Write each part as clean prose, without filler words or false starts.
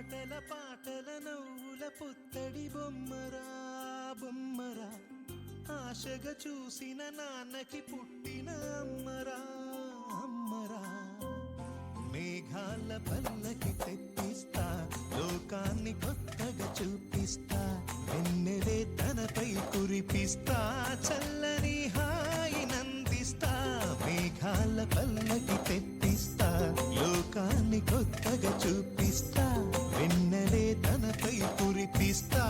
ఆటల పాటల నవ్వుల పుత్తడి బొమ్మరా బొమ్మరా, ఆశగా చూసిన నాన్నకి పుట్టిన అమ్మరా అమ్మరా. మేఘాల పల్లకి తెప్పిస్తా, లోకాన్ని కొత్తగా చూపిస్తా, వెన్నెలే తనపై కురిపిస్తా, చల్లని హాయి నందిస్తా. మేఘాల పల్లకి తెప్పిస్తా, లోకాన్ని కొత్తగా చూపిస్తా, వెన్నెలే తనపై కురిపిస్తా,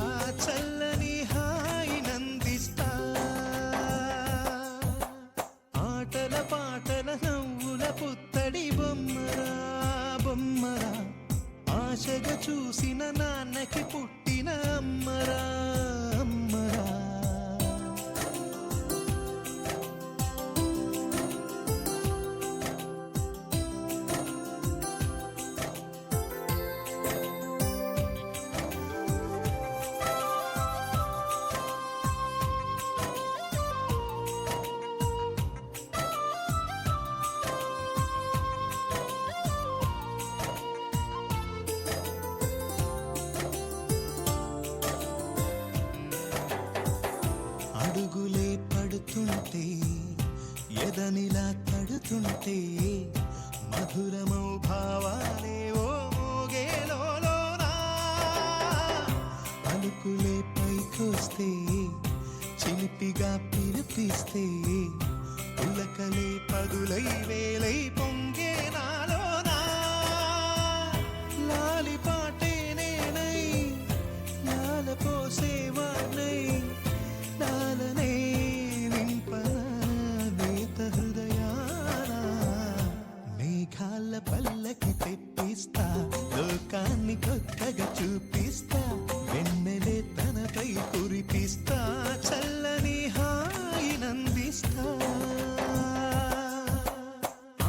చల్లని హాయి నందిస్తా. ఆటల పాటల నవ్వుల పుత్తడి బొమ్మరా బొమ్మరా, ఆశగా చూసిన నాన్నకి పుట్టిన అమ్మరా అమ్మరా. అడుగులే పడుతుంటే, ఎదనిలా తడుతుంటే, మధురమౌ భావాలే ఓ మోగేలోనా. అలుకులే పైకొస్తే, చిలిపిగా పిలిపిస్తే, ఉలకలే పదులై వేలై పొంగే నాలోనా. లాలి పాటే నేనై, లాల పోసేవాణ్ణై, లాలనే నింపనా నేత హృదయాన. మేఘాల పల్లకి తెప్పిస్తా, లోకాన్ని కొత్తగా చూపిస్తా, వెన్నెలే తనపై కురిపిస్తా, చల్లని హాయి నందిస్తా.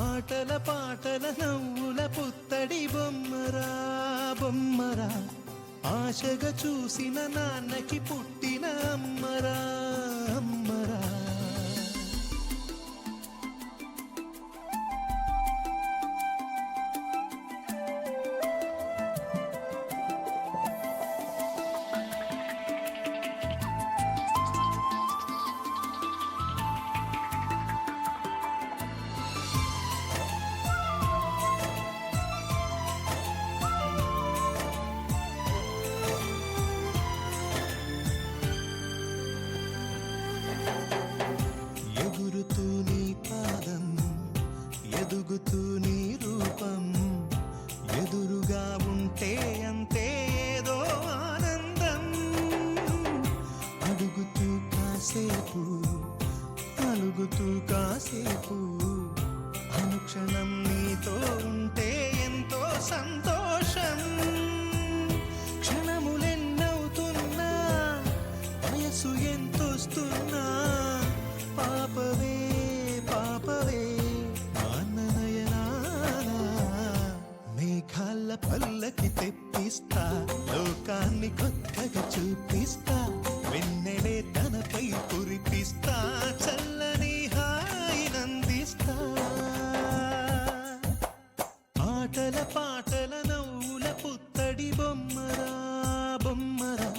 ఆటల పాటల నవ్వుల పుత్తడి బొమ్మరా బొమ్మరా, ఆశగా చూసిన నాన్నకి పుట్టిన అమ్మరా అమ్మరా. ఎగురుతూ నీ పాదం, ఎదుగుతూ నీ రూపం, ఎదురుగా ఉంటే అంతే ఏదో ఆనందం. అడుగుతూ కాసేపు, అలుగుతూ కాసేపు, అనుక్షణం నీతో ఉంటే ఎంతో సంతోషం. క్షణములెన్నవుతున్నా, వయసు ఎంతొస్తున్నా, పాపవే పాపవే నయనానా. మేఘాల పల్లకి తెప్పిస్తా, లోకాన్ని కొత్తగా చూపిస్తా, వెన్నెలే తనపై కురిపిస్తా, చల్లని హాయి నందిస్తా. ఆటల పాటల నవ్వుల పుత్తడి బొమ్మరా బొమ్మరా,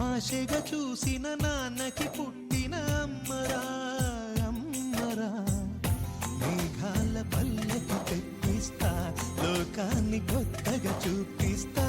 ఆశగా చూసిన నాన్నకి పుట్టిన అమ్మరా అమ్మరా. మేఘాల పల్లకి తెప్పిస్తా, లోకాన్ని కొత్తగా చూపిస్తా,